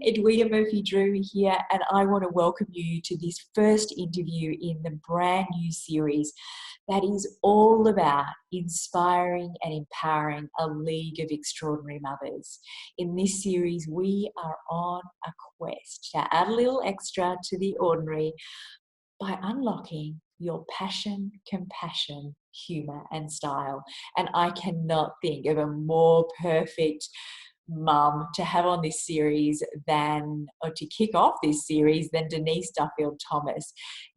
Edwina Murphy-Droomer here, and I want to welcome you to this first interview in the brand new series that is all about inspiring and empowering a league of extraordinary mothers. In this series, we are on a quest to add a little extra to the ordinary by unlocking your passion, compassion, humour and style. And I cannot think of a more perfect mum to have on this series or to kick off this series than Denise Duffield-Thomas.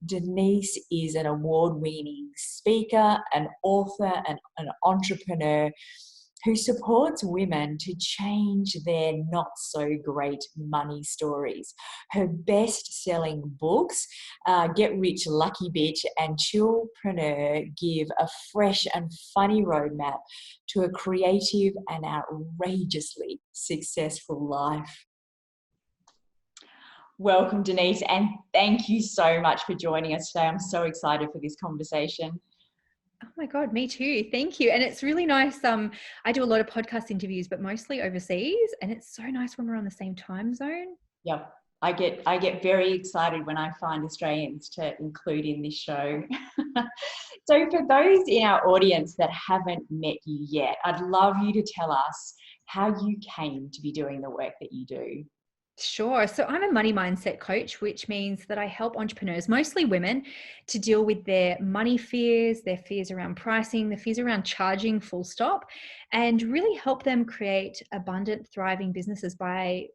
Denise is an award-winning speaker, an author, and an entrepreneur who supports women to change their not-so-great money stories. Her best-selling books, Get Rich, Lucky Bitch, and Chillpreneur, give a fresh and funny roadmap to a creative and outrageously successful life. Welcome, Denise, and thank you so much for joining us today. I'm so excited for this conversation. Oh my God, me too. Thank you. And it's really nice. I do a lot of podcast interviews, but mostly overseas. And it's so nice when we're on the same time zone. Yep. I get very excited when I find Australians to include in this show. So for those in our audience that haven't met you yet, I'd love you to tell us how you came to be doing the work that you do. Sure. So I'm a money mindset coach, which means that I help entrepreneurs, mostly women, to deal with their money fears, their fears around pricing, their fears around charging full stop, and really help them create abundant, thriving businesses by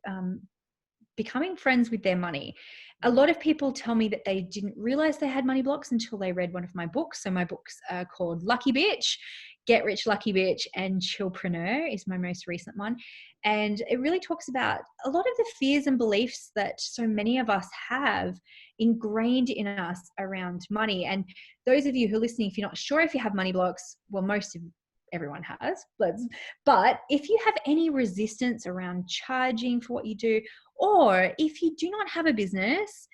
becoming friends with their money. A lot of people tell me that they didn't realize they had money blocks until they read one of my books. So my books are called Lucky Bitch, Get Rich, Lucky Bitch, and Chillpreneur is my most recent one. And it really talks about a lot of the fears and beliefs that so many of us have ingrained in us around money. And those of you who are listening, if you're not sure if you have money blocks, well, everyone has, but if you have any resistance around charging for what you do, or if you do not have a business,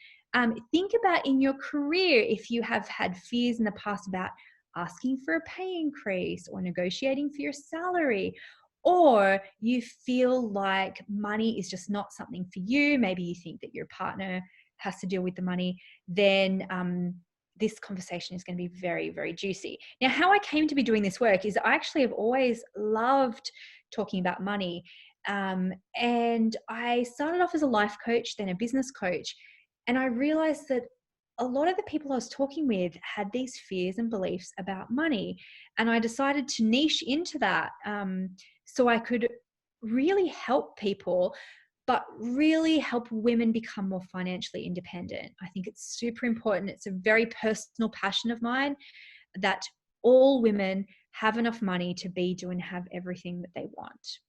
think about in your career if you have had fears in the past about asking for a pay increase or negotiating for your salary, or you feel like money is just not something for you. Maybe you think that your partner has to deal with the money, then this conversation is going to be very, very juicy. Now, how I came to be doing this work is I actually have always loved talking about money. And I started off as a life coach, then a business coach. And I realized that a lot of the people I was talking with had these fears and beliefs about money. And I decided to niche into that so I could really help people, but really help women become more financially independent. I think it's super important. It's a very personal passion of mine that all women have enough money to be, do, and have everything that they want.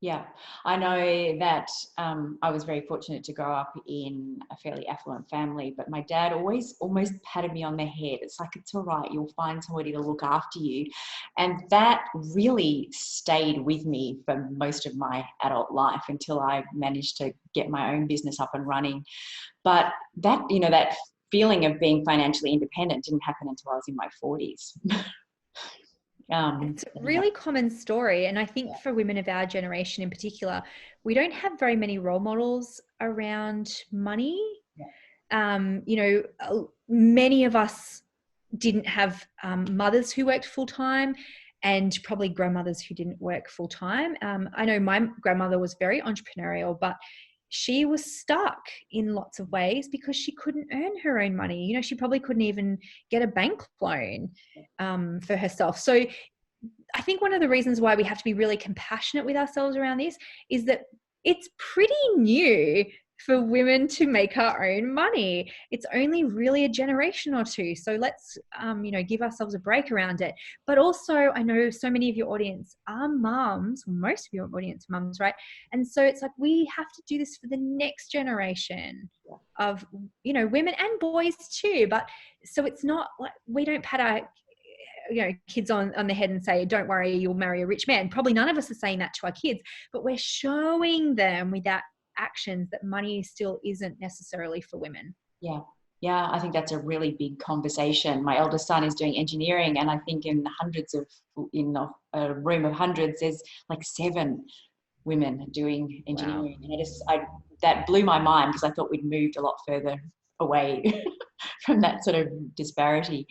Yeah, I know that I was very fortunate to grow up in a fairly affluent family, but my dad always almost patted me on the head. It's like, it's all right, you'll find somebody to look after you. And that really stayed with me for most of my adult life until I managed to get my own business up and running. But that, that feeling of being financially independent didn't happen until I was in my 40s. It's a really common story. And I think for women of our generation in particular, we don't have very many role models around money. Many of us didn't have mothers who worked full time, and probably grandmothers who didn't work full time. I know my grandmother was very entrepreneurial, but she was stuck in lots of ways because she couldn't earn her own money. She probably couldn't even get a bank loan for herself. So I think one of the reasons why we have to be really compassionate with ourselves around this is that it's pretty new for women to make our own money. It's only really a generation or two. So let's, give ourselves a break around it. But also, I know so many of your audience are mums, most of your audience are mums, right? And so it's like, we have to do this for the next generation of, women and boys too. But so it's not like we don't pat our kids on the head and say, don't worry, you'll marry a rich man. Probably none of us are saying that to our kids, but we're showing them with that actions that money still isn't necessarily for women. Yeah, I think that's a really big conversation. My eldest son is doing engineering, and I think in a room of hundreds, there's like 7 women doing engineering. Wow. And that blew my mind because I thought we'd moved a lot further away from that sort of disparity.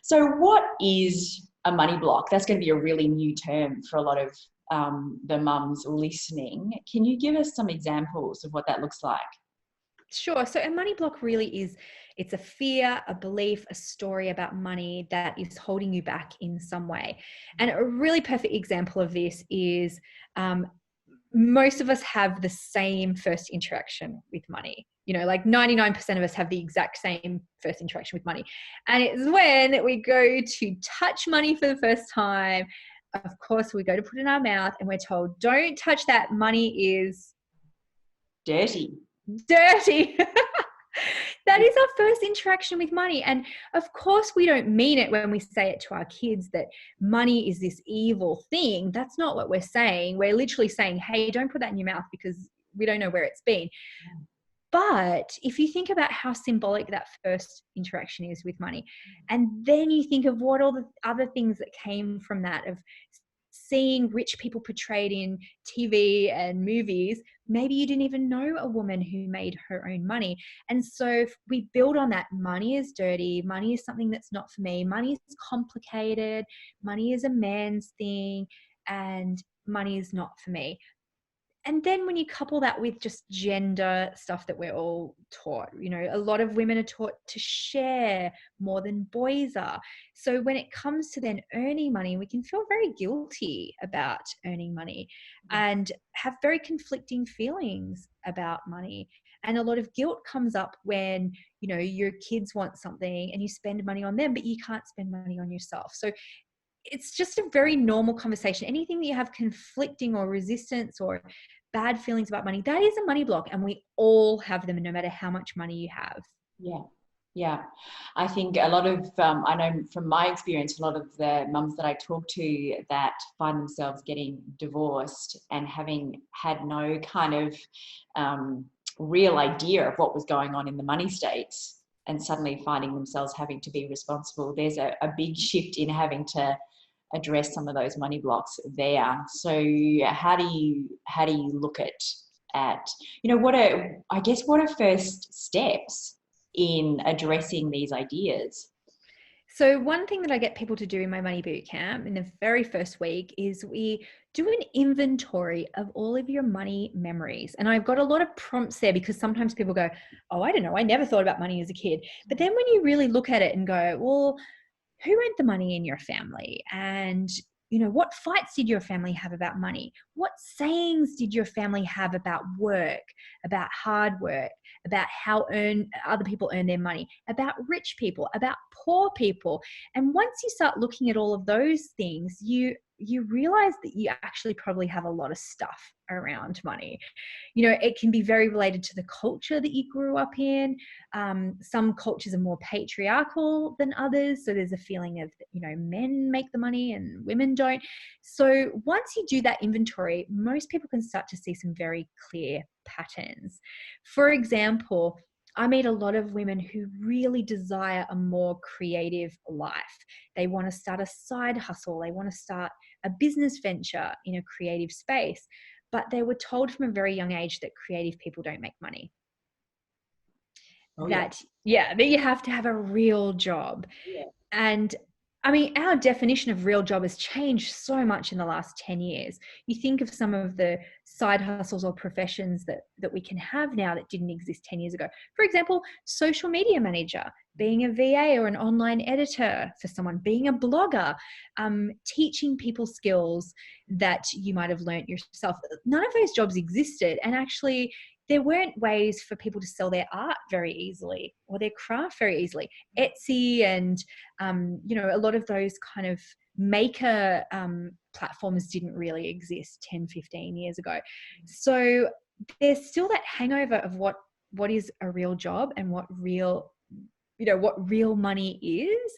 So what is a money block? That's going to be a really new term for a lot of the mums listening. Can you give us some examples of what that looks like? Sure. So a money block really is, it's a fear, a belief, a story about money that is holding you back in some way. And a really perfect example of this is most of us have the same first interaction with money. You know, like 99% of us have the exact same first interaction with money. And it's when we go to touch money for the first time. Of course, we go to put it in our mouth and we're told, don't touch that. Money is dirty. That is our first interaction with money. And of course, we don't mean it when we say it to our kids that money is this evil thing. That's not what we're saying. We're literally saying, hey, don't put that in your mouth because we don't know where it's been. But if you think about how symbolic that first interaction is with money, and then you think of what all the other things that came from that, of seeing rich people portrayed in TV and movies, maybe you didn't even know a woman who made her own money. And so we build on that. Money is dirty. Money is something that's not for me. Money is complicated. Money is a man's thing. And money is not for me. And then when you couple that with just gender stuff that we're all taught, you know, a lot of women are taught to share more than boys are. So when it comes to then earning money, we can feel very guilty about earning money and have very conflicting feelings about money. And a lot of guilt comes up when, you know, your kids want something and you spend money on them, but you can't spend money on yourself. So it's just a very normal conversation. Anything that you have conflicting or resistance or bad feelings about money, that is a money block. And we all have them, no matter how much money you have. Yeah. Yeah. I think a lot of, I know from my experience, a lot of the mums that I talk to that find themselves getting divorced and having had no kind of real idea of what was going on in the money states and suddenly finding themselves having to be responsible. There's a big shift in having to address some of those money blocks there. So how do you look at you know, what are first steps in addressing these ideas? So one thing that I get people to do in my money boot camp in the very first week is we do an inventory of all of your money memories. And I've got a lot of prompts there because sometimes people go, oh, I don't know, I never thought about money as a kid. But then when you really look at it and go, well, who earned the money in your family? And, you know, what fights did your family have about money? What sayings did your family have about work, about hard work, about how other people earn their money, about rich people, about poor people? And once you start looking at all of those things, you realize that you actually probably have a lot of stuff around money. You know, it can be very related to the culture that you grew up in. Some cultures are more patriarchal than others. So there's a feeling of, you know, men make the money and women don't. So once you do that inventory, most people can start to see some very clear patterns. For example, I meet a lot of women who really desire a more creative life. They want to start a side hustle. They want to start a business venture in a creative space. But they were told from a very young age that creative people don't make money. That you have to have a real job. Yeah. And I mean, our definition of real job has changed so much in the last 10 years. You think of some of the side hustles or professions that we can have now that didn't exist 10 years ago. For example, social media manager, being a VA or an online editor for someone, being a blogger, teaching people skills that you might have learnt yourself. None of those jobs existed. And actually, there weren't ways for people to sell their art very easily or their craft very easily. Etsy and, you know, a lot of those kind of maker platforms didn't really exist 10, 15 years ago. So there's still that hangover of what is a real job and what real money is.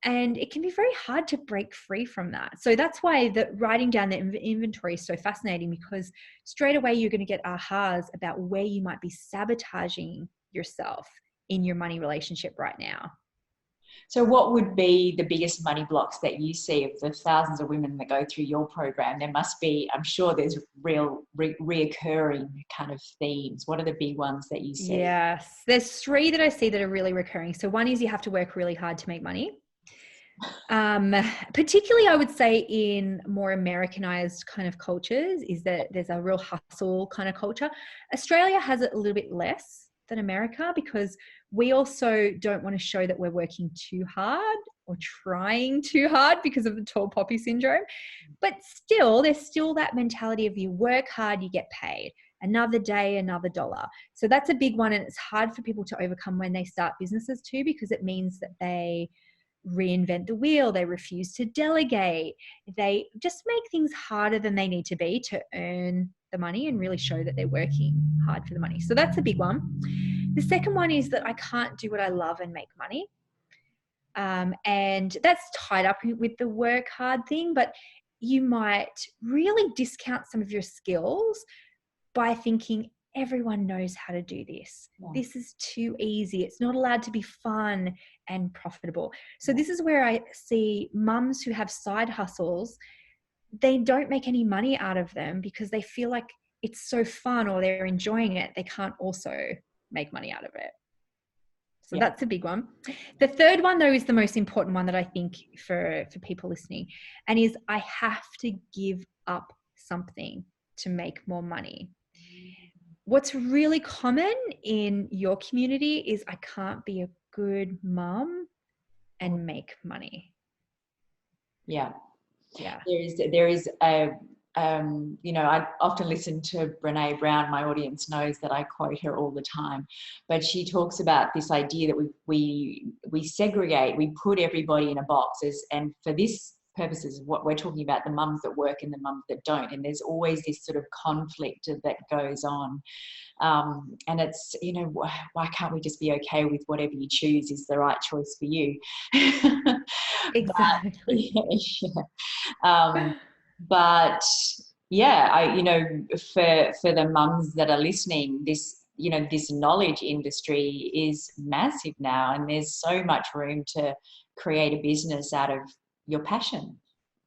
And it can be very hard to break free from that. So that's why writing down the inventory is so fascinating, because straight away you're going to get ahas about where you might be sabotaging yourself in your money relationship right now. So what would be the biggest money blocks that you see of the thousands of women that go through your program? There must be, I'm sure there's real reoccurring kind of themes. What are the big ones that you see? Yes, there's three that I see that are really recurring. So one is you have to work really hard to make money. Particularly I would say in more Americanized kind of cultures is that there's a real hustle kind of culture. Australia has it a little bit less than America because we also don't want to show that we're working too hard or trying too hard because of the tall poppy syndrome. But still, there's still that mentality of you work hard, you get paid. Another day, another dollar. So that's a big one. And it's hard for people to overcome when they start businesses too, because it means that they reinvent the wheel, they refuse to delegate, they just make things harder than they need to be to earn the money and really show that they're working hard for the money. So that's a big one. The second one is that I can't do what I love and make money. And that's tied up with the work hard thing, but you might really discount some of your skills by thinking everyone knows how to do this. Yeah. This is too easy. It's not allowed to be fun and profitable. So this is where I see mums who have side hustles, they don't make any money out of them because they feel like it's so fun or they're enjoying it. They can't also make money out of it. So that's a big one. The third one though is the most important one that I think for people listening, and is I have to give up something to make more money. What's really common in your community is I can't be a good mum and make money. Yeah. Yeah. There is a, you know, I often listen to Brene Brown. My audience knows that I quote her all the time, but she talks about this idea that we segregate, we put everybody in a box and for this purposes, what we're talking about, the mums that work and the mums that don't. And there's always this sort of conflict that goes on. And it's, you know, why can't we just be okay with whatever you choose is the right choice for you? Exactly. But yeah, you know, for the mums that are listening, this, you know, this knowledge industry is massive now, and there's so much room to create a business out of your passion,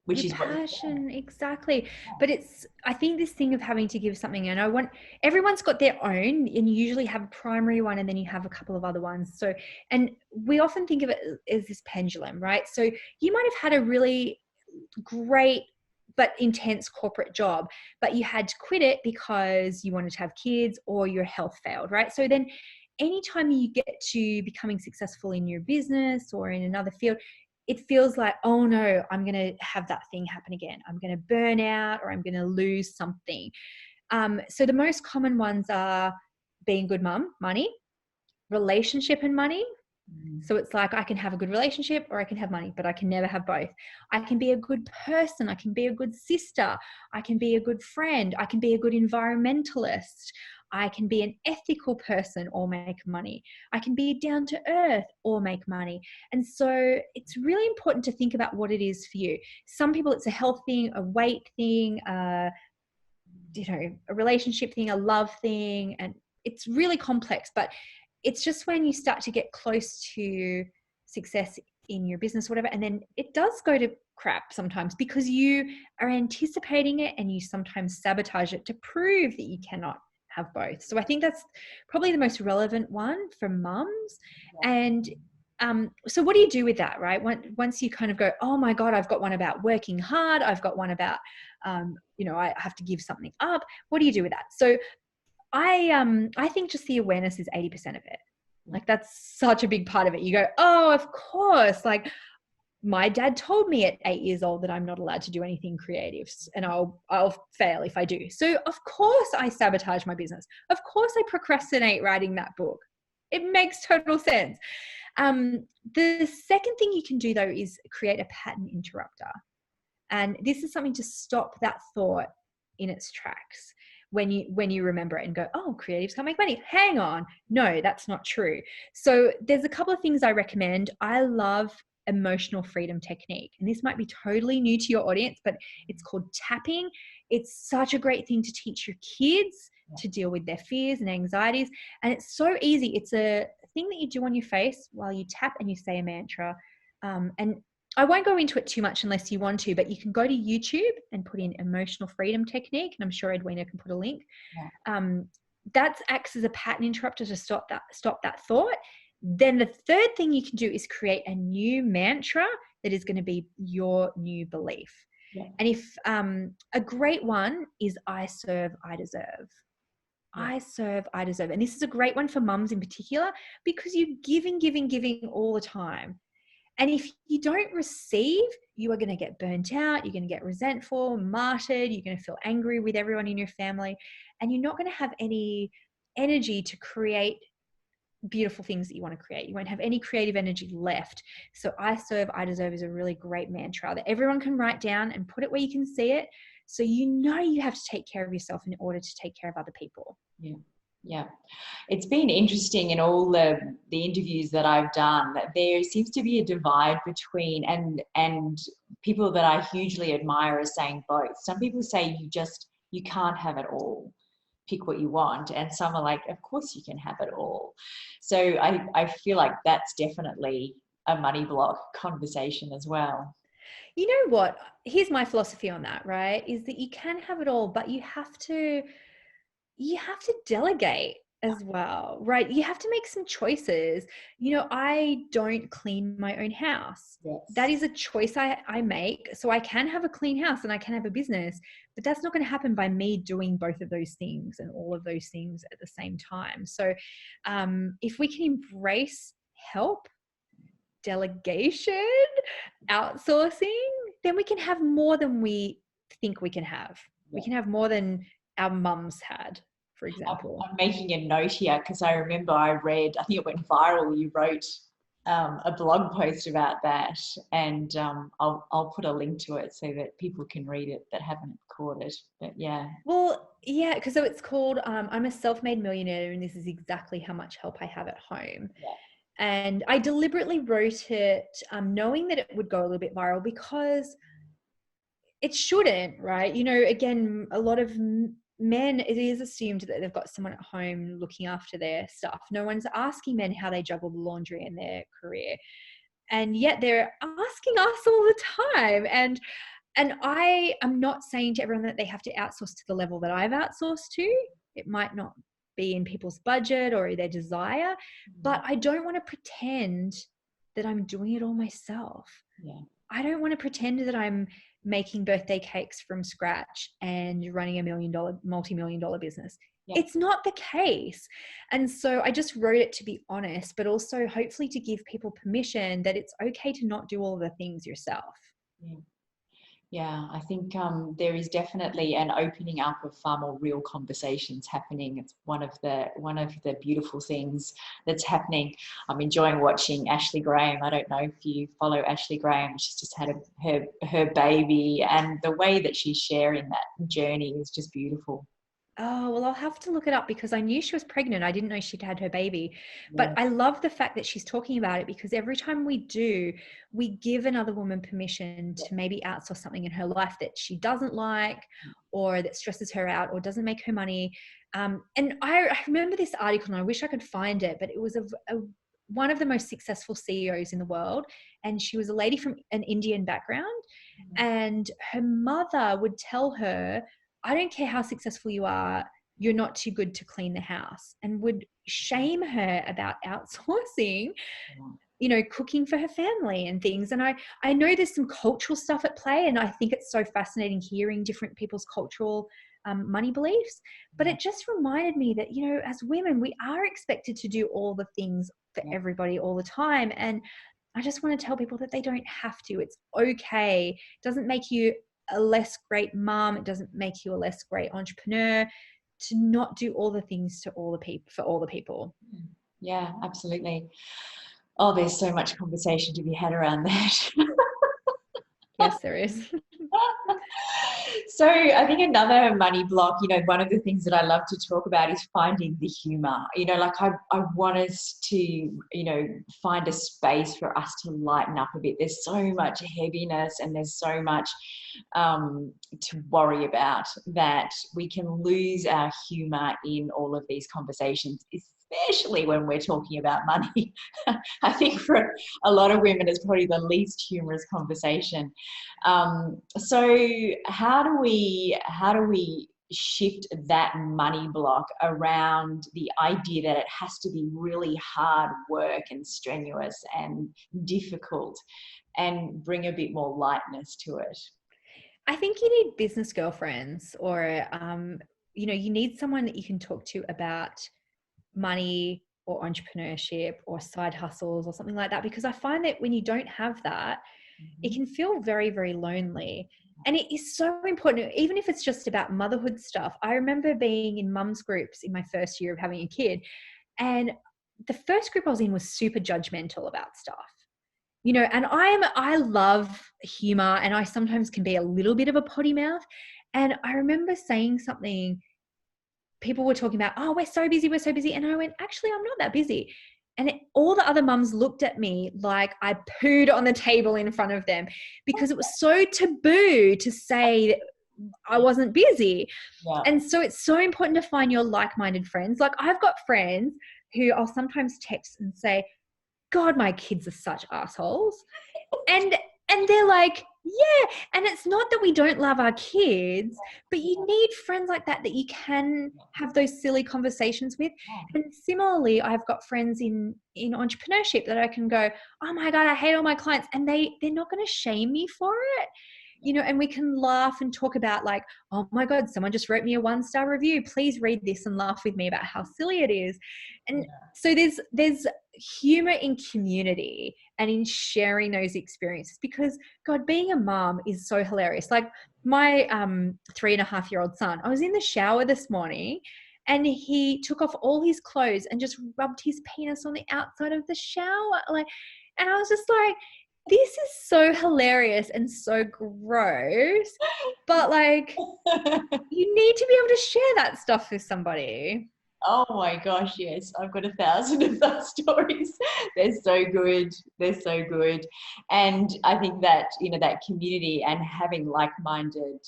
which your is passion, exactly. But it's, I think this thing of having to give something, and everyone's got their own, and you usually have a primary one and then you have a couple of other ones. So, and we often think of it as this pendulum, right? So you might have had a really great but intense corporate job, but you had to quit it because you wanted to have kids or your health failed, right? So then anytime you get to becoming successful in your business or in another field, it feels like, oh no, I'm going to have that thing happen again. I'm going to burn out or I'm going to lose something. So the most common ones are being a good mum, money, relationship and money. So it's like I can have a good relationship or I can have money, but I can never have both. I can be a good person. I can be a good sister. I can be a good friend. I can be a good environmentalist. I can be an ethical person or make money. I can be down to earth or make money. And so it's really important to think about what it is for you. Some people, it's a health thing, a weight thing, you know, a relationship thing, a love thing, and it's really complex, but it's just when you start to get close to success in your business, whatever, and then it does go to crap sometimes because you are anticipating it and you sometimes sabotage it to prove that you cannot have both. So I think that's probably the most relevant one for mums. And so what do you do with that, right? Once you kind of go, oh my God, I've got one about working hard. I've got one about, you know, I have to give something up. What do you do with that? So I think just the awareness is 80% of it. Like that's such a big part of it. You go, oh, of course. Like my dad told me at 8 years old that I'm not allowed to do anything creative and I'll fail if I do. So of course I sabotage my business. Of course I procrastinate writing that book. It makes total sense. The second thing you can do though is create a pattern interrupter. And this is something to stop that thought in its tracks. When you remember it and go, oh, creatives can't make money. Hang on. No, that's not true. So there's a couple of things I recommend. I love emotional freedom technique. And this might be totally new to your audience, but it's called tapping. It's such a great thing to teach your kids to deal with their fears and anxieties. And it's so easy. It's a thing that you do on your face while you tap and you say a mantra. And I won't go into it too much unless you want to, but you can go to YouTube and put in emotional freedom technique, and I'm sure Edwina can put a link. Yeah. That acts as a pattern interrupter to stop that thought. Then the third thing you can do is create a new mantra that is going to be your new belief. Yeah. And if a great one is I serve, I deserve. Yeah. I serve, I deserve. And this is a great one for mums in particular, because you're giving all the time. And if you don't receive, you are going to get burnt out. You're going to get resentful, martyred. You're going to feel angry with everyone in your family. And you're not going to have any energy to create beautiful things that you want to create. You won't have any creative energy left. So I serve, I deserve is a really great mantra that everyone can write down and put it where you can see it. So you know you have to take care of yourself in order to take care of other people. Yeah. Yeah. It's been interesting in all the interviews that I've done that there seems to be a divide between, and people that I hugely admire are saying both. Some people say you can't have it all. Pick what you want. And some are like, of course you can have it all. So I feel like that's definitely a money block conversation as well. You know what? Here's my philosophy on that, right? Is that you can have it all, but you have to delegate as well, right? You have to make some choices. I don't clean my own house. Yes. That is a choice I make. So I can have a clean house and I can have a business, but that's not going to happen by me doing both of those things and all of those things at the same time. So if we can embrace help, delegation, outsourcing, then we can have more than we think we can have. We can have more than our mums had, for example. I'm making a note here because I remember I read, I think it went viral, you wrote a blog post about that, and I'll put a link to it so that people can read it that haven't caught it. But yeah. Well, yeah, because so it's called I'm a Self-Made Millionaire, and this is exactly how much help I have at home. Yeah. And I deliberately wrote it knowing that it would go a little bit viral, because it shouldn't, right? Again, a lot of men, it is assumed that they've got someone at home looking after their stuff. No one's asking men how they juggle the laundry in their career. And yet they're asking us all the time. And I am not saying to everyone that they have to outsource to the level that I've outsourced to. It might not be in people's budget or their desire, but I don't want to pretend that I'm doing it all myself. Yeah. I don't want to pretend that I'm making birthday cakes from scratch and running a multi-million-dollar business. Yeah. It's not the case. And so I just wrote it to be honest, but also hopefully to give people permission that it's okay to not do all of the things yourself. Yeah. Yeah, I think there is definitely an opening up of far more real conversations happening. It's one of the beautiful things that's happening. I'm enjoying watching Ashley Graham. I don't know if you follow Ashley Graham. She's just had her baby, and the way that she's sharing that journey is just beautiful. Oh, well, I'll have to look it up, because I knew she was pregnant. I didn't know she'd had her baby. But I love the fact that she's talking about it, because every time we do, we give another woman permission to maybe outsource something in her life that she doesn't like, or that stresses her out, or doesn't make her money. And I remember this article, and I wish I could find it, but it was one of the most successful CEOs in the world. And she was a lady from an Indian background. And her mother would tell her, I don't care how successful you are, you're not too good to clean the house, and would shame her about outsourcing, cooking for her family and things. And I know there's some cultural stuff at play, and I think it's so fascinating hearing different people's cultural money beliefs. But it just reminded me that, as women, we are expected to do all the things for everybody all the time. And I just want to tell people that they don't have to. It's okay. It doesn't make you a less great mom. It doesn't make you a less great entrepreneur to not do all the things for all the people. Yeah, absolutely. Oh, there's so much conversation to be had around that. Yes, there is. So I think another money block, one of the things that I love to talk about is finding the humor. I want us to, find a space for us to lighten up a bit. There's so much heaviness, and there's so much to worry about, that we can lose our humor in all of these conversations, especially when we're talking about money. I think for a lot of women, it's probably the least humorous conversation. So how do we shift that money block around the idea that it has to be really hard work and strenuous and difficult, and bring a bit more lightness to it? I think you need business girlfriends, or, you need someone that you can talk to about money or entrepreneurship or side hustles or something like that. Because I find that when you don't have that, it can feel very, very lonely. And it is so important, even if it's just about motherhood stuff. I remember being in mums groups in my first year of having a kid. And the first group I was in was super judgmental about stuff. And I love humor, and I sometimes can be a little bit of a potty mouth. And I remember saying something, people were talking about, oh, we're so busy, we're so busy. And I went, actually, I'm not that busy. And all the other mums looked at me like I pooed on the table in front of them, because it was so taboo to say that I wasn't busy. Yeah. And so it's so important to find your like-minded friends. Like, I've got friends who I'll sometimes text and say, God, my kids are such assholes. And they're like, yeah. And it's not that we don't love our kids, but you need friends like that you can have those silly conversations with. And similarly, I've got friends in entrepreneurship that I can go, oh my God, I hate all my clients. And they're not going to shame me for it. And we can laugh and talk about, like, oh my God, someone just wrote me a 1-star review. Please read this and laugh with me about how silly it is. And so there's humor in community and in sharing those experiences, because God, being a mom is so hilarious. Like, my 3.5-year-old son, I was in the shower this morning and he took off all his clothes and just rubbed his penis on the outside of the shower. And I was just like, this is so hilarious and so gross, but like, you need to be able to share that stuff with somebody. Oh my gosh, yes. I've got 1,000 of those stories. They're so good. They're so good. And I think that, that community and having like-minded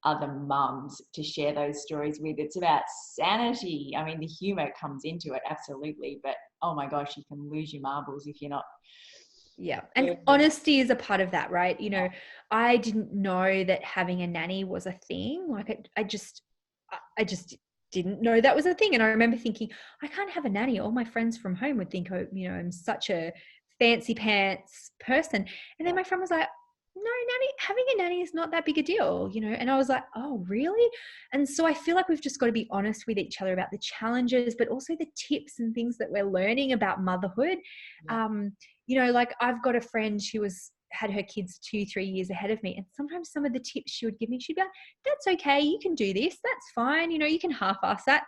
other mums to share those stories with, it's about sanity. I mean, the humor comes into it, absolutely. But oh my gosh, you can lose your marbles if you're not. Yeah. And honesty is a part of that, right? I didn't know that having a nanny was a thing. Like, I just didn't know that was a thing. And I remember thinking, I can't have a nanny. All my friends from home would think, oh, I'm such a fancy pants person. And then my friend was like, no, having a nanny is not that big a deal, And I was like, oh, really? And so I feel like we've just got to be honest with each other about the challenges, but also the tips and things that we're learning about motherhood. Like, I've got a friend who had her kids 2-3 years ahead of me. And sometimes some of the tips she would give me, she'd be like, that's okay. You can do this. That's fine. You can half-ass that.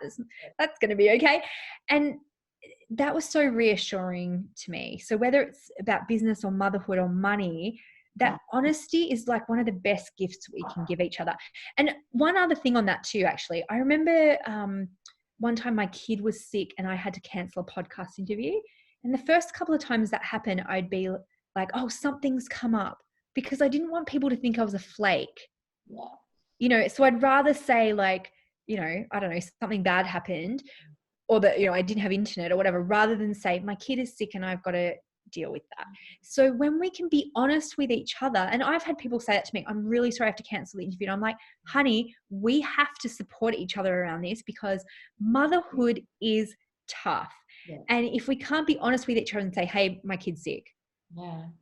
That's going to be okay. And that was so reassuring to me. So whether it's about business or motherhood or money, that honesty is like one of the best gifts we can give each other. And one other thing on that too, actually, I remember one time my kid was sick and I had to cancel a podcast interview. And the first couple of times that happened, I'd be like, oh, something's come up, because I didn't want people to think I was a flake. Yeah. So I'd rather say, like, I don't know, something bad happened, or that, I didn't have internet or whatever, rather than say my kid is sick and I've got to deal with that. So when we can be honest with each other, and I've had people say that to me, I'm really sorry I have to cancel the interview. And I'm like, honey, we have to support each other around this, because motherhood is tough. Yeah. And if we can't be honest with each other and say, hey, my kid's sick,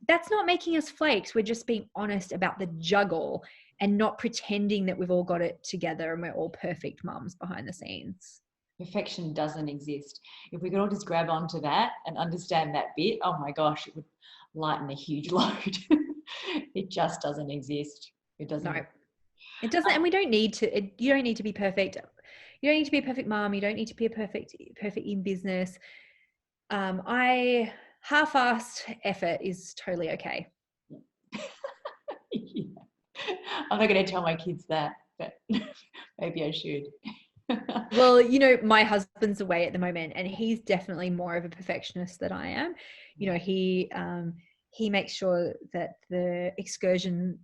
that's not making us flakes. We're just being honest about the juggle and not pretending that we've all got it together and we're all perfect mums behind the scenes. Perfection doesn't exist. If we could all just grab onto that and understand that bit, oh my gosh, it would lighten a huge load. It just doesn't exist. It doesn't. No, it doesn't. And we don't need to. You don't need to be perfect. You don't need to be a perfect mom. You don't need to be a perfect in business. I half-assed effort is totally okay. Yeah. I'm not going to tell my kids that, but maybe I should. Well, my husband's away at the moment, and he's definitely more of a perfectionist than I am. He makes sure that the excursion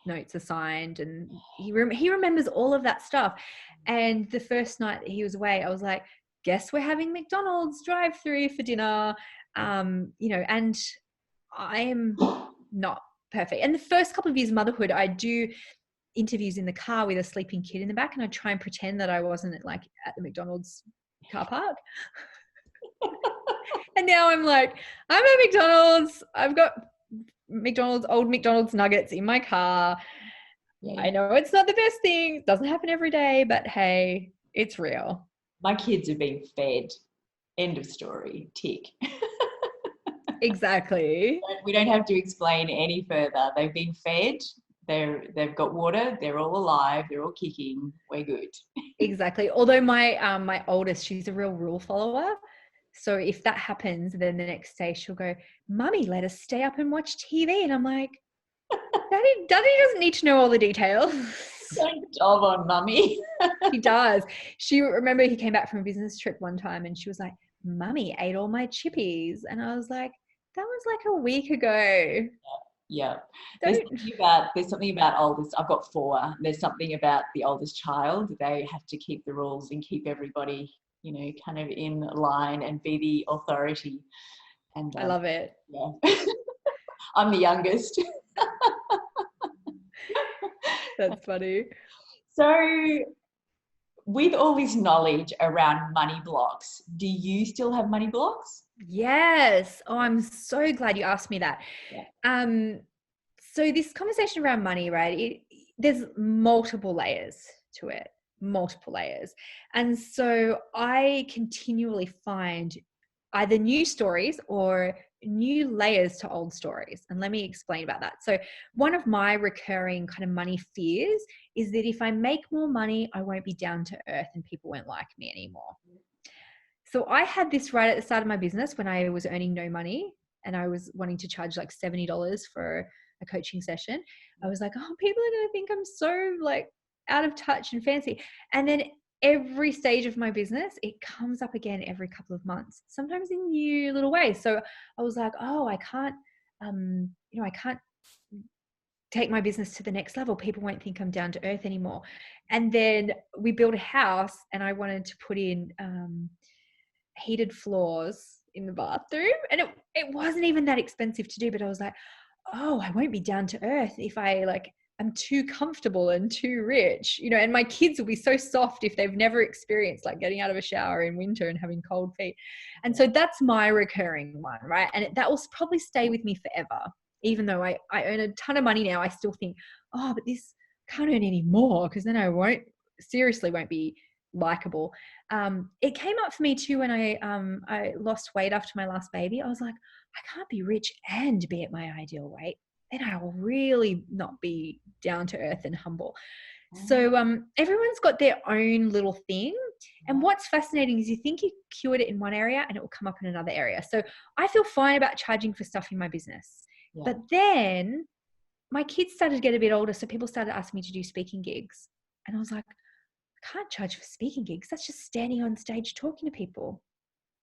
notes are signed, and he remembers all of that stuff. And the first night he was away, I was like, guess we're having McDonald's drive-through for dinner. And I am not perfect. And the first couple of years of motherhood, I do interviews in the car with a sleeping kid in the back, and I try and pretend that I wasn't like at the McDonald's car park. And now I'm like, I'm at McDonald's. I've got old McDonald's nuggets in my car. Yeah. I know it's not the best thing. It doesn't happen every day, but hey, it's real. My kids have been fed. End of story. Tick. Exactly. We don't have to explain any further. They've been fed. They've got water. They're all alive. They're all kicking. We're good. Exactly. Although my oldest, she's a real rule follower. So if that happens, then the next day she'll go, "Mummy, let us stay up and watch TV." And I'm like, Daddy doesn't need to know all the details. Good job on Mummy. He does. Remember he came back from a business trip one time and she was like, "Mummy ate all my chippies." And I was like, that was like a week ago. Yeah. There's something about oldest. I've got 4. There's something about the oldest child. They have to keep the rules and keep everybody, kind of in line and be the authority. And I love it. Yeah. I'm the youngest. That's funny. So with all this knowledge around money blocks, do you still have money blocks? Yes. Oh, I'm so glad you asked me that. Yeah. So this conversation around money, right? There's multiple layers to it, And so I continually find either new stories or new layers to old stories. And let me explain about that. So one of my recurring kind of money fears is that if I make more money, I won't be down to earth and people won't like me anymore. So I had this right at the start of my business when I was earning no money and I was wanting to charge like $70 for a coaching session. I was like, oh, people are going to think I'm so like out of touch and fancy. And then every stage of my business, it comes up again every couple of months, sometimes in new little ways. So I was like, oh, I can't take my business to the next level. People won't think I'm down to earth anymore. And then we built a house and I wanted to put in heated floors in the bathroom. And it wasn't even that expensive to do, but I was like, oh, I won't be down to earth if I'm too comfortable and too rich, and my kids will be so soft if they've never experienced like getting out of a shower in winter and having cold feet. And so that's my recurring one, right? And that will probably stay with me forever. Even though I earn a ton of money now, I still think, oh, but this can't earn any more because then I won't be likable. It came up for me too when I lost weight after my last baby. I was like, I can't be rich and be at my ideal weight. Then I will really not be down to earth and humble. So everyone's got their own little thing. And what's fascinating is you think you cured it in one area and it will come up in another area. So I feel fine about charging for stuff in my business. Yeah. But then my kids started to get a bit older. So people started asking me to do speaking gigs. And I was like, I can't charge for speaking gigs. That's just standing on stage talking to people.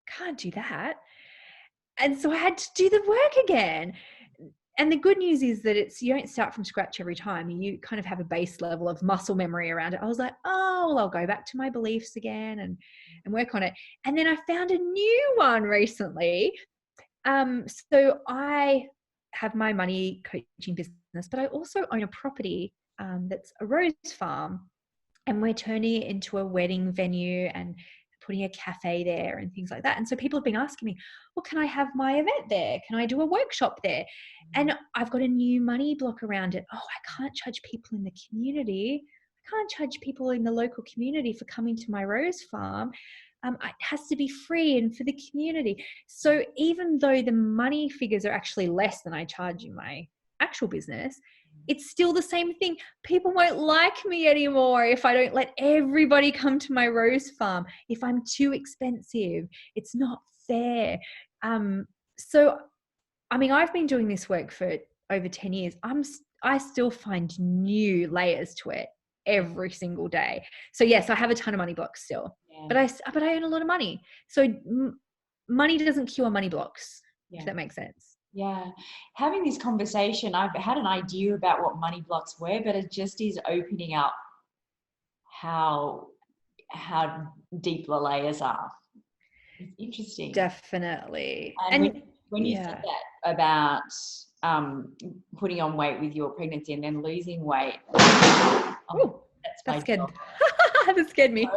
Can't do that. And so I had to do the work again. And the good news is that you don't start from scratch every time. You kind of have a base level of muscle memory around it. I was like, oh, well, I'll go back to my beliefs again and work on it. And then I found a new one recently. So I have my money coaching business, but I also own a property that's a rose farm. And we're turning it into a wedding venue and putting a cafe there and things like that. And so people have been asking me, well, can I have my event there? Can I do a workshop there? And I've got a new money block around it. Oh, I can't charge people in the community. I can't charge people in the local community for coming to my rose farm. It has to be free and for the community. So even though the money figures are actually less than I charge in my actual business, it's still the same thing. People won't like me anymore if I don't let everybody come to my rose farm. If I'm too expensive, it's not fair. So, I mean, I've been doing this work for over 10 years. I still find new layers to it every single day. So yes, I have a ton of money blocks still, but I earn a lot of money. So money doesn't cure money blocks, if that makes sense. Yeah. Having this conversation, I've had an idea about what money blocks were, but it just is opening up how deep the layers are. It's interesting. Definitely. And And when you said yeah. that about putting on weight with your pregnancy and then losing weight, oh, Oh, that's that my scared dog. that scared me.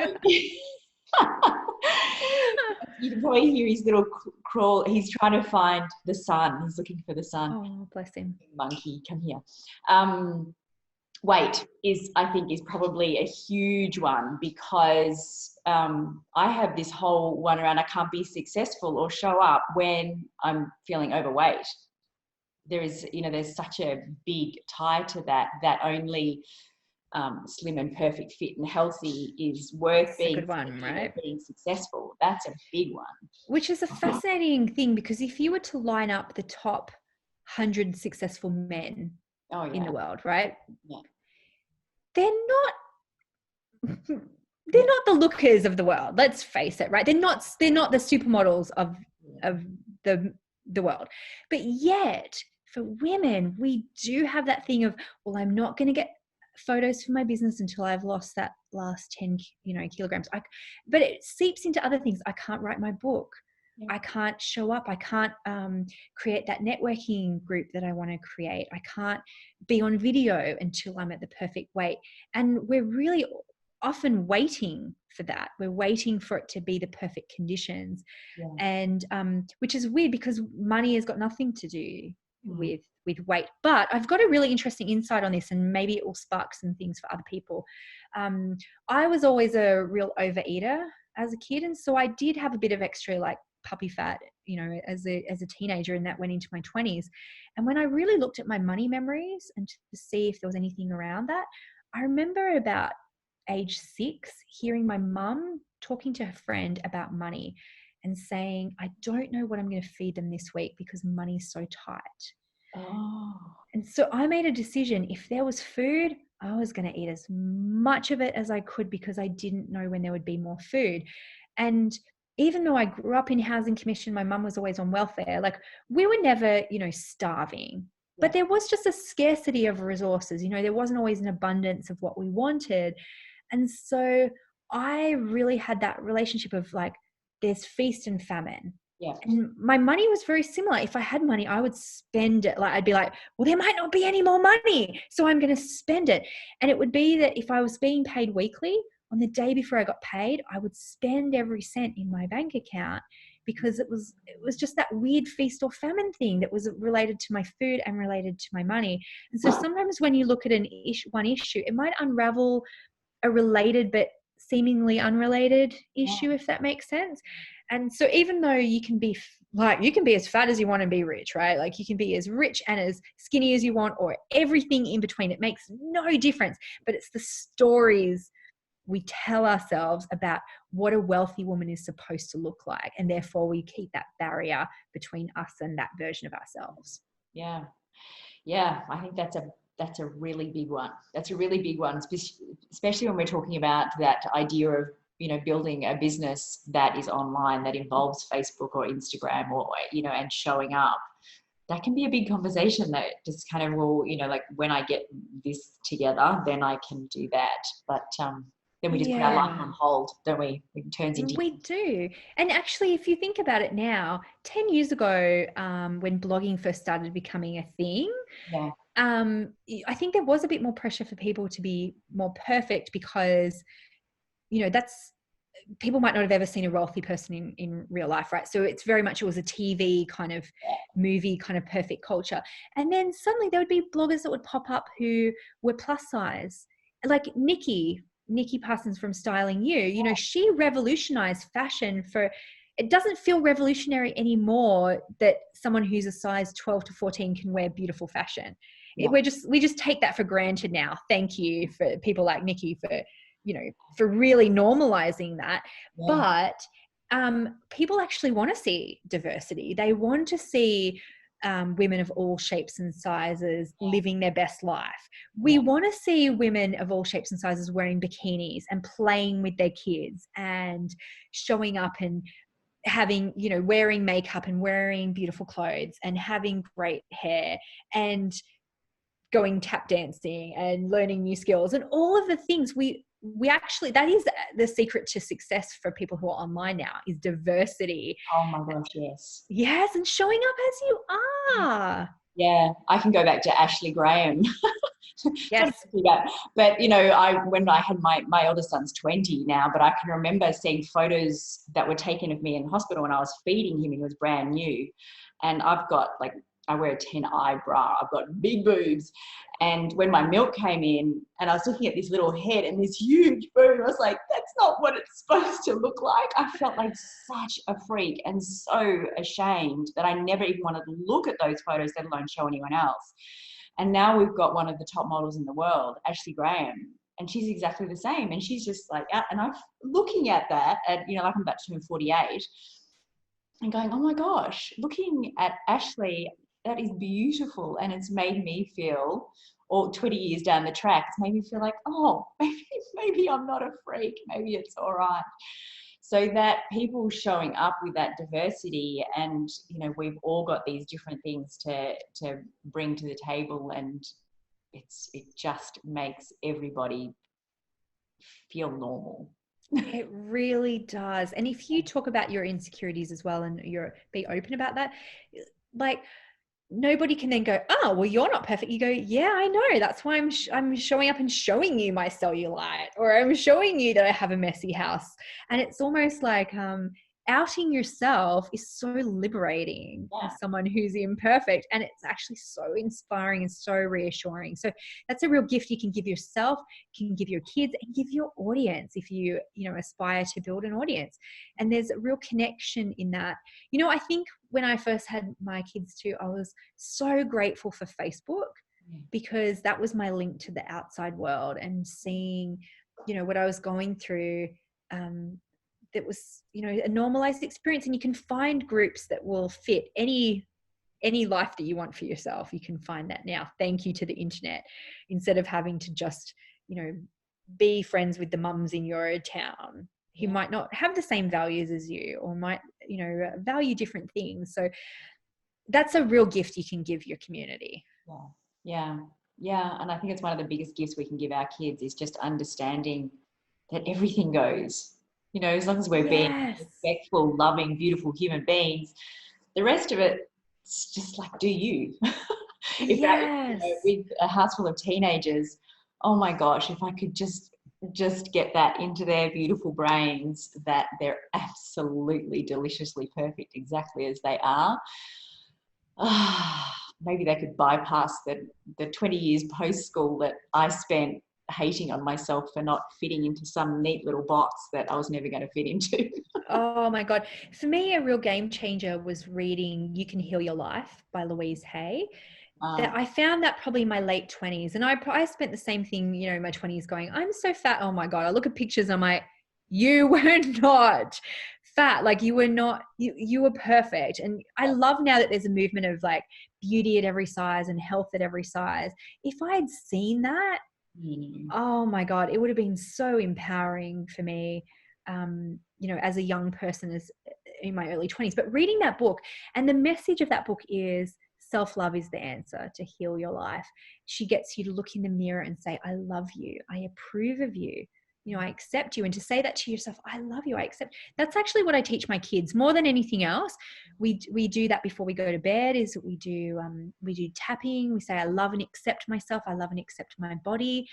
You can probably hear his little crawl. He's trying to find the sun. He's looking for the sun. Oh, bless him. Monkey, come here. Um, Weight I think is probably a huge one, because I have this whole one around I can't be successful or show up when I'm feeling overweight. There's such a big tie to that only slim and perfect, fit and healthy is worth It's a being good one, seen or right? being successful. That's a big one. Which is a fascinating thing, because if you were to line up the top 100 successful men Oh in yeah. the world, right? Yeah. They're not Yeah. the lookers of the world. Let's face it, right? They're not the supermodels of Yeah. the world. But yet, for women, we do have that thing of, well, I'm not going to get photos for my business until I've lost that last 10 kilograms. But it seeps into other things. I can't write my book. Yeah. I can't show up. I can't create that networking group that I want to create. I can't be on video until I'm at the perfect weight. And we're really often waiting for that. We're waiting for it to be the perfect conditions. Yeah. And which is weird, because money has got nothing to do with weight. But I've got a really interesting insight on this, and maybe it will spark some things for other people. I was always a real overeater as a kid, and so I did have a bit of extra like puppy fat, as a teenager, and that went into my 20s. And when I really looked at my money memories and to see if there was anything around that, I remember about age 6 hearing my mum talking to her friend about money and saying, I don't know what I'm going to feed them this week because money's so tight. Oh. And so I made a decision. If there was food, I was going to eat as much of it as I could, because I didn't know when there would be more food. And even though I grew up in housing commission, my mum was always on welfare. Like, we were never, starving, but there was just a scarcity of resources. There wasn't always an abundance of what we wanted. And so I really had that relationship of like, there's feast and famine. Yeah. And my money was very similar. If I had money, I would spend it. Like, I'd be like, well, there might not be any more money, so I'm going to spend it. And it would be that if I was being paid weekly, on the day before I got paid, I would spend every cent in my bank account, because it was just that weird feast or famine thing that was related to my food and related to my money. And so sometimes when you look at one issue, it might unravel a related but seemingly unrelated issue, if that makes sense. And so even though you can be as fat as you want and be rich, right? Like, you can be as rich and as skinny as you want, or everything in between. It makes no difference. But it's the stories we tell ourselves about what a wealthy woman is supposed to look like. And therefore we keep that barrier between us and that version of ourselves. Yeah. Yeah. I think that's a really big one. That's a really big one, especially when we're talking about that idea of, building a business that is online, that involves Facebook or Instagram, or, and showing up. That can be a big conversation that just kind of will, like, when I get this together, then I can do that. But then we just put our life on hold, don't we? It turns into... We do. And actually, if you think about it now, 10 years ago, when blogging first started becoming a thing, Yeah. I think there was a bit more pressure for people to be more perfect, because, people might not have ever seen a wealthy person in real life, right? So it's very much, it was a TV kind of movie, kind of perfect culture. And then suddenly there would be bloggers that would pop up who were plus size, like Nikki Parsons from Styling You. She revolutionized fashion. It doesn't feel revolutionary anymore that someone who's a size 12 to 14 can wear beautiful fashion. Yeah. We just take that for granted now. Thank you for people like Nikki for really normalizing that. Yeah. But people actually want to see diversity. They want to see women of all shapes and sizes living their best life. We want to see women of all shapes and sizes wearing bikinis and playing with their kids and showing up and having, wearing makeup and wearing beautiful clothes and having great hair and going tap dancing and learning new skills and all of the things. that is the secret to success for people who are online now, is diversity. Oh my gosh, yes. Yes, and showing up as you are. Yeah, I can go back to Ashley Graham. Not Yes. exactly that, but when I had my eldest son's 20 now, but I can remember seeing photos that were taken of me in hospital when I was feeding him. He was brand new, and I wear a 10-eye bra. I've got big boobs, and when my milk came in, and I was looking at this little head and this huge boob, I was like, that's not what it's supposed to look like. I felt like such a freak and so ashamed that I never even wanted to look at those photos, let alone show anyone else. And now we've got one of the top models in the world, Ashley Graham, and she's exactly the same. And she's just like, and I'm looking at that, like I'm about to turn 48, and going, oh my gosh, looking at Ashley, that is beautiful. And it's made me feel, or 20 years down the track, it's made me feel like, oh, maybe I'm not a freak. Maybe it's all right. So that people showing up with that diversity, and we've all got these different things to bring to the table, and it just makes everybody feel normal. It really does. And if you talk about your insecurities as well, and be open about that, like, nobody can then go, oh, well, you're not perfect. You go, yeah, I know. That's why I'm showing up and showing you my cellulite, or I'm showing you that I have a messy house. And it's almost like outing yourself is so liberating as someone who's imperfect. And it's actually so inspiring and so reassuring. So that's a real gift you can give yourself, can give your kids, and give your audience if you aspire to build an audience. And there's a real connection in that. I think when I first had my kids too, I was so grateful for Facebook, because that was my link to the outside world, and seeing, what I was going through. That was, a normalized experience, and you can find groups that will fit any life that you want for yourself. You can find that now. Thank you to the internet, instead of having to just, be friends with the mums in your town who might not have the same values as you, or might, value different things. So that's a real gift you can give your community. Yeah. And I think it's one of the biggest gifts we can give our kids, is just understanding that everything goes. As long as we're being respectful, loving, beautiful human beings, the rest of it's just like, do you? With a house full of teenagers, oh my gosh, if I could just get that into their beautiful brains, that they're absolutely deliciously perfect exactly as they are. Maybe they could bypass the 20 years post-school that I spent hating on myself for not fitting into some neat little box that I was never going to fit into. Oh my God. For me, a real game changer was reading You Can Heal Your Life by Louise Hay. That I found that probably in my late 20s. And I spent the same thing, in my 20s, going, I'm so fat. Oh my God. I look at pictures, I'm like, you were not fat. Like, you were not, you were perfect. And I love now that there's a movement of like beauty at every size and health at every size. If I had seen that, oh my God, it would have been so empowering for me, as a young person, as in my early 20s. But reading that book, and the message of that book is, self-love is the answer to heal your life. She gets you to look in the mirror and say, I love you. I approve of you. I accept you. And to say that to yourself, I love you, I accept. That's actually what I teach my kids more than anything else. We do that before we go to bed. Is we do tapping. We say, I love and accept myself. I love and accept my body.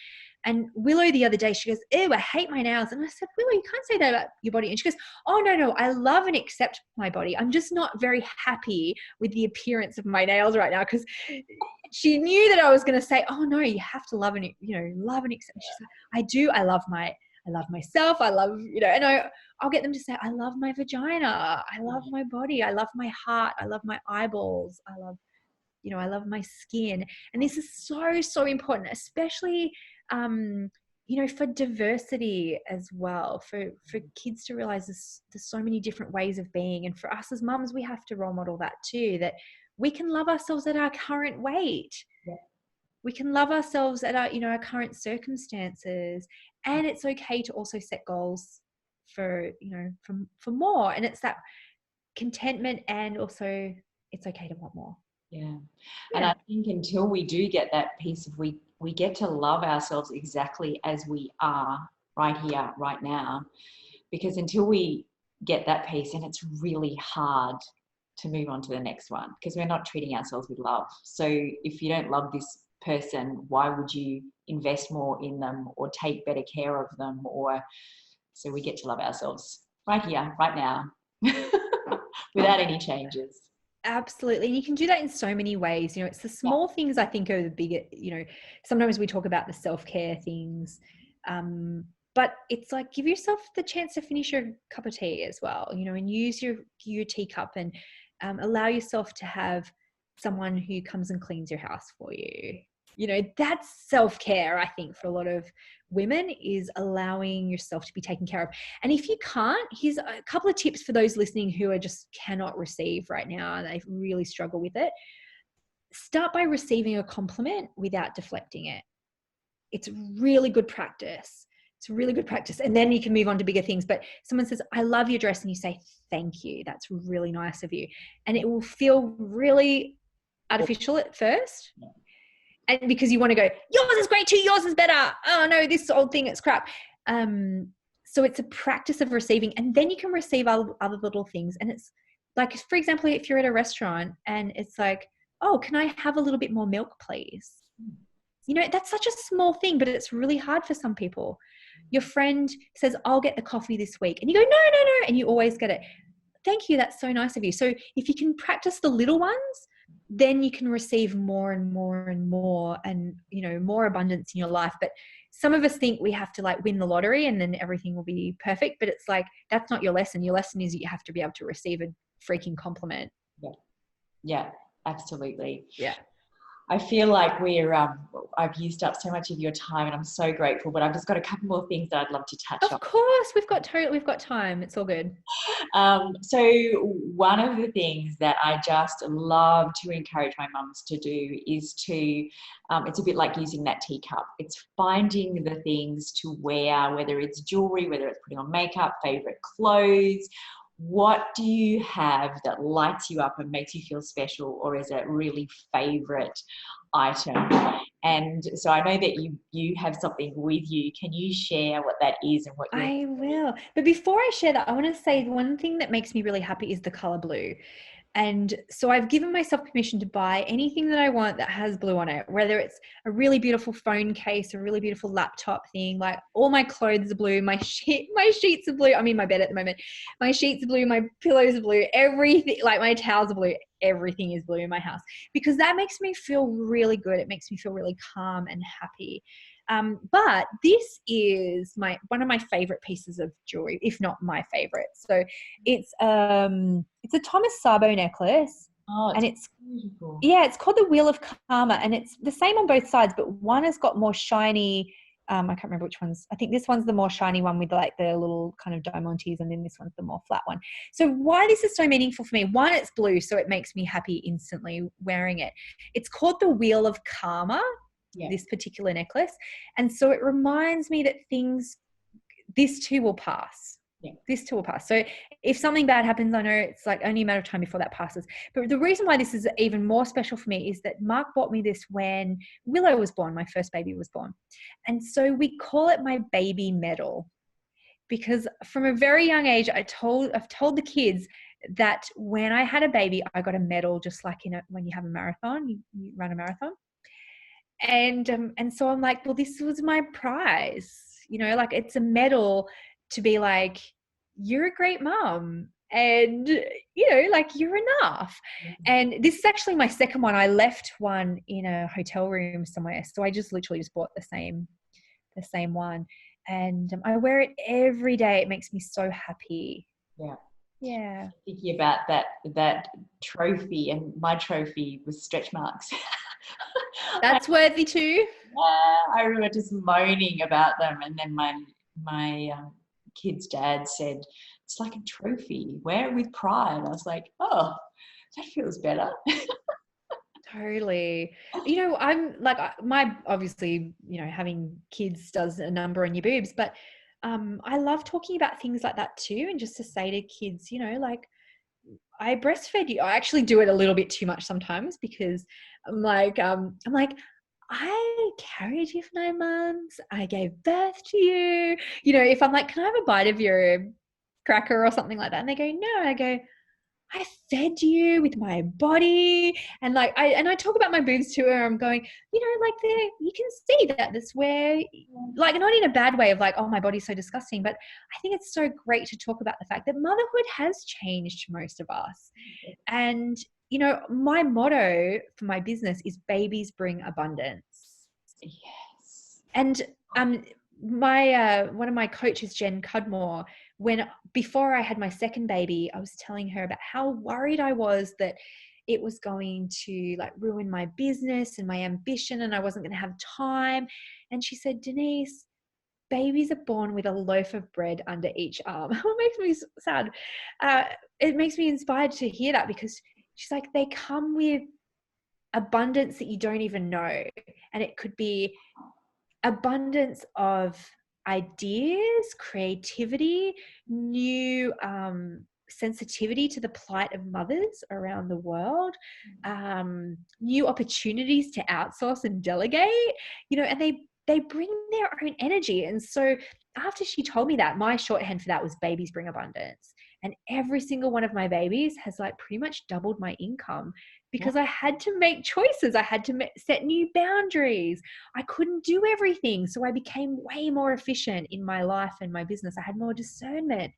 And Willow the other day, she goes, ew, I hate my nails. And I said, Willow, you can't say that about your body. And she goes, oh, no, I love and accept my body. I'm just not very happy with the appearance of my nails right now. Because she knew that I was going to say, oh no, you have to love and accept. And she's like, I do. I love myself. I love, and I'll get them to say, I love my vagina. I love my body. I love my heart. I love my eyeballs. I love my skin. And this is so, so important, especially, for diversity as well, for kids to realize there's so many different ways of being. And for us as mums, we have to role model that too, that we can love ourselves at our current weight. Yeah. We can love ourselves at our, our current circumstances. And it's okay to also set goals for more. And it's that contentment, and also it's okay to want more. Yeah. And I think until we do get that piece of we get to love ourselves exactly as we are right here, right now. Because until we get that piece, and it's really hard to move on to the next one because we're not treating ourselves with love. So if you don't love this person, why would you invest more in them or take better care of them? Or so we get to love ourselves right here, right now, without any changes. Absolutely. And you can do that in so many ways. You know, it's the small things I think are the bigger, you know, sometimes we talk about the self-care things. But it's like, give yourself the chance to finish your cup of tea as well, you know, and use your teacup, and allow yourself to have someone who comes and cleans your house for you. You know, that's self-care, I think, for a lot of women, is allowing yourself to be taken care of. And if you can't, here's a couple of tips for those listening who are just cannot receive right now and they really struggle with it. Start by receiving a compliment without deflecting it. It's really good practice. It's really good practice. And then you can move on to bigger things. But someone says, I love your dress, and you say, thank you. That's really nice of you. And it will feel really artificial at first. And because you want to go, yours is great too, yours is better. Oh no, this old thing, it's crap. So it's a practice of receiving, and then you can receive other little things. And it's like, for example, if you're at a restaurant and it's like, oh, can I have a little bit more milk, please? You know, that's such a small thing, but it's really hard for some people. Your friend says, I'll get the coffee this week. And you go, no. And you always get it. Thank you. That's so nice of you. So if you can practice the little ones, then you can receive more and more and more, and, you know, more abundance in your life. But some of us think we have to like win the lottery and then everything will be perfect. But it's like, that's not your lesson. Your lesson is that you have to be able to receive a freaking compliment. Yeah, absolutely. Yeah. I feel like I've used up so much of your time, and I'm so grateful, but I've just got a couple more things that I'd love to touch on. Of course, we've got time. It's all good. So one of the things that I just love to encourage my mums to do is to, it's a bit like using that teacup. It's finding the things to wear, whether it's jewelry, whether it's putting on makeup, favorite clothes. What do you have that lights you up and makes you feel special, or is it really favorite item? And so I know that you have something with you. Can you share what that is and what I will. But before I share that, I want to say one thing that makes me really happy is the color blue. And so I've given myself permission to buy anything that I want that has blue on it, whether it's a really beautiful phone case, a really beautiful laptop thing, like all my clothes are blue, my sheets are blue. I'm in my bed at the moment. My sheets are blue, my pillows are blue, everything, like my towels are blue. Everything is blue in my house because that makes me feel really good. It makes me feel really calm and happy. But this is one of my favorite pieces of jewelry, if not my favorite. So it's a Thomas Sabo necklace. Oh, and it's beautiful. Yeah, it's called the Wheel of Karma, and it's the same on both sides, but one has got more shiny. I can't remember which ones. I think this one's the more shiny one with like the little kind of diamantes, and then this one's the more flat one. So why this is so meaningful for me? One, it's blue, so it makes me happy instantly wearing it. It's called the Wheel of Karma. Yeah. This particular necklace. And so it reminds me that this too will pass. Yeah. This too will pass. So if something bad happens, I know it's like only a matter of time before that passes. But the reason why this is even more special for me is that Mark bought me this when Willow was born, my first baby was born. And so we call it my baby medal, because from a very young age, I've told the kids that when I had a baby, I got a medal, just like when you have a marathon, you run a marathon. And so I'm like, well, this was my prize, like it's a medal to be like, you're a great mom, and like you're enough. Mm-hmm. And this is actually my second one. I left one in a hotel room somewhere, so I just literally just bought the same one, and I wear it every day. It makes me so happy. Yeah. Thinking about that trophy, and my trophy was stretch marks. That's worthy too. I remember just moaning about them, and then my kid's dad said, "It's like a trophy. Wear it with pride." I was like, "Oh, that feels better." Totally. I'm like, my obviously, having kids does a number on your boobs, but I love talking about things like that too, and just to say to kids, like, I breastfed you. I actually do it a little bit too much sometimes, because I'm like, I carried you for 9 months. I gave birth to you. You know, if I'm like, can I have a bite of your cracker or something like that? And they go, no. I go, I fed you with my body. And like, I talk about my boobs to her. I'm going, you know, like you can see that that's where, like, not in a bad way of like, oh, my body's so disgusting. But I think it's so great to talk about the fact that motherhood has changed most of us. And, you know, my motto for my business is babies bring abundance. Yes. And my one of my coaches, Jen Cudmore, before I had my second baby, I was telling her about how worried I was that it was going to like ruin my business and my ambition, and I wasn't going to have time. And she said, Denise, babies are born with a loaf of bread under each arm. It makes me sad. It makes me inspired to hear that, because she's like, they come with abundance that you don't even know. And it could be abundance of ideas, creativity, new sensitivity to the plight of mothers around the world, new opportunities to outsource and delegate, you know, and they bring their own energy. And so after she told me that, my shorthand for that was babies bring abundance. And every single one of my babies has like pretty much doubled my income, because I had to make choices. I had to set new boundaries. I couldn't do everything. So I became way more efficient in my life and my business. I had more discernment.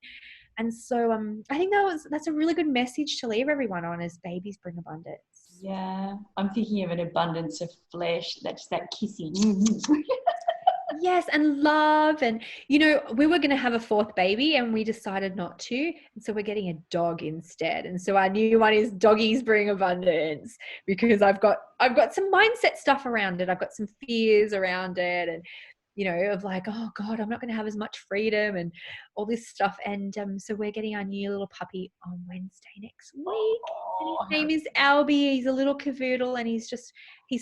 And so I think that's a really good message to leave everyone on, as babies bring abundance. Yeah. I'm thinking of an abundance of flesh. That's that kissing. Yes, and love. And, you know, we were going to have a fourth baby and we decided not to. And so we're getting a dog instead. And so our new one is doggies bring abundance, because I've got some mindset stuff around it. I've got some fears around it, and, you know, of like, oh God, I'm not going to have as much freedom and all this stuff. And so we're getting our new little puppy on Wednesday next week. And his name is Albie. He's a little cavoodle, and he's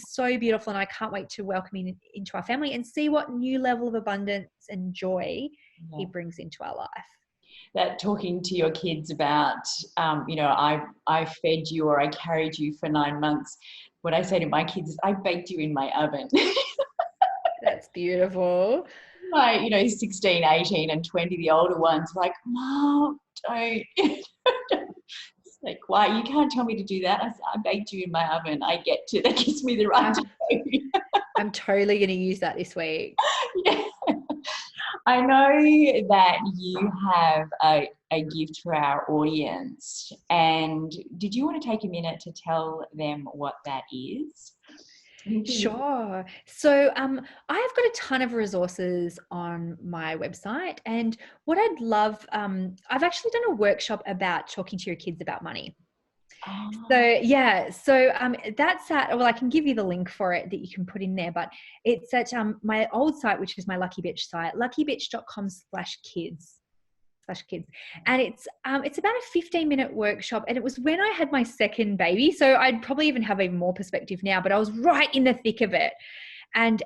so beautiful. And I can't wait to welcome him into our family and see what new level of abundance and joy he brings into our life. That talking to your kids about, you know, I fed you or I carried you for 9 months. What I say to my kids is, I baked you in my oven. That's beautiful. My, you know, 16, 18 and 20, the older ones, like, Mom, don't. It's like, why? You can't tell me to do that. I baked you in my oven. I get to. That gives me the right to do. I'm totally going to use that this week. Yeah. I know that you have a gift for our audience. And did you want to take a minute to tell them what that is? Sure. So I've got a ton of resources on my website, and what I'd love, I've actually done a workshop about talking to your kids about money. Oh. So yeah, so that's at, well, I can give you the link for it that you can put in there, but it's at my old site, which is my Lucky Bitch site, luckybitch.com/kids. And it's about a 15-minute workshop, and it was when I had my second baby, so I'd probably even have even more perspective now, but I was right in the thick of it. And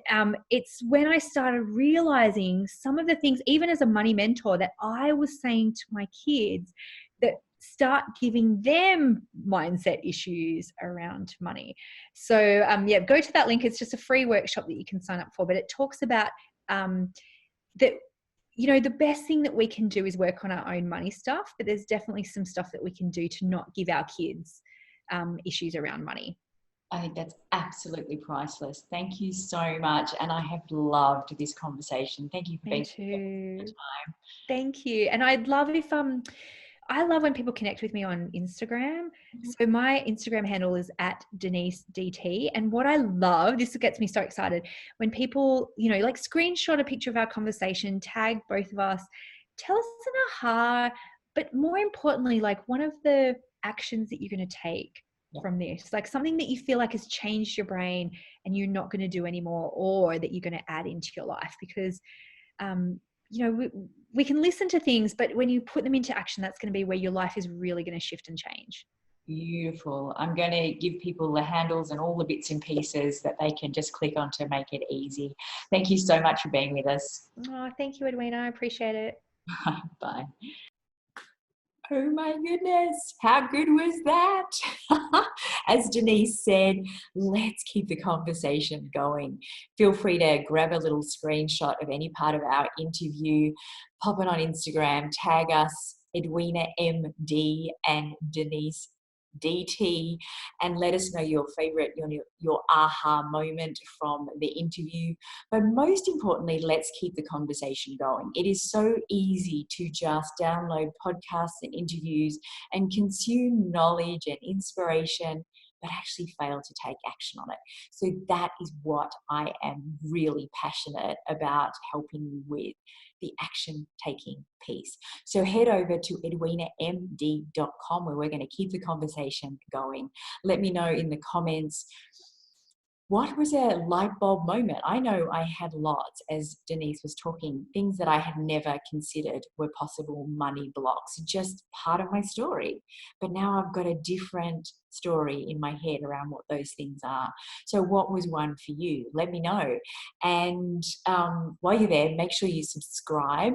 it's when I started realizing some of the things, even as a money mentor, that I was saying to my kids that start giving them mindset issues around money. So yeah, go to that link. It's just a free workshop that you can sign up for, but it talks about that, you know, the best thing that we can do is work on our own money stuff, but there's definitely some stuff that we can do to not give our kids issues around money. I think that's absolutely priceless. Thank you so much. And I have loved this conversation. Thank you for being here for the time. Thank you. And I'd love if I love when people connect with me on Instagram. So my Instagram handle is at Denise DT. And what I love, this gets me so excited, when people, you know, like screenshot a picture of our conversation, tag both of us, tell us an aha, but more importantly, like one of the actions that you're going to take from this, like something that you feel like has changed your brain and you're not going to do anymore, or that you're going to add into your life. Because you know, we can listen to things, but when you put them into action, that's going to be where your life is really going to shift and change. Beautiful. I'm going to give people the handles and all the bits and pieces that they can just click on to make it easy. Thank you so much for being with us. Oh, thank you, Edwina. I appreciate it. Bye. Oh my goodness, how good was that? As Denise said, let's keep the conversation going. Feel free to grab a little screenshot of any part of our interview, pop it on Instagram, tag us, Edwina MD and Denise DT, and let us know your favorite, your aha moment from the interview. But most importantly, let's keep the conversation going. It is so easy to just download podcasts and interviews and consume knowledge and inspiration, but actually fail to take action on it. So that is what I am really passionate about helping you with, the action taking piece. So head over to edwinamd.com where we're going to keep the conversation going. Let me know in the comments, what was a light bulb moment? I know I had lots, as Denise was talking, things that I had never considered were possible money blocks, just part of my story. But now I've got a different story in my head around what those things are. So what was one for you? Let me know. And while you're there, make sure you subscribe.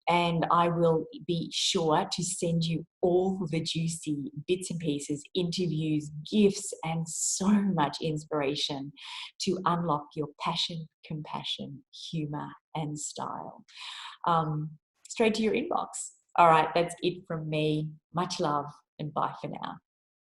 And I will be sure to send you all the juicy bits and pieces, interviews, gifts, and so much inspiration to unlock your passion, compassion, humor, and style. Straight to your inbox. All right, that's it from me. Much love and bye for now.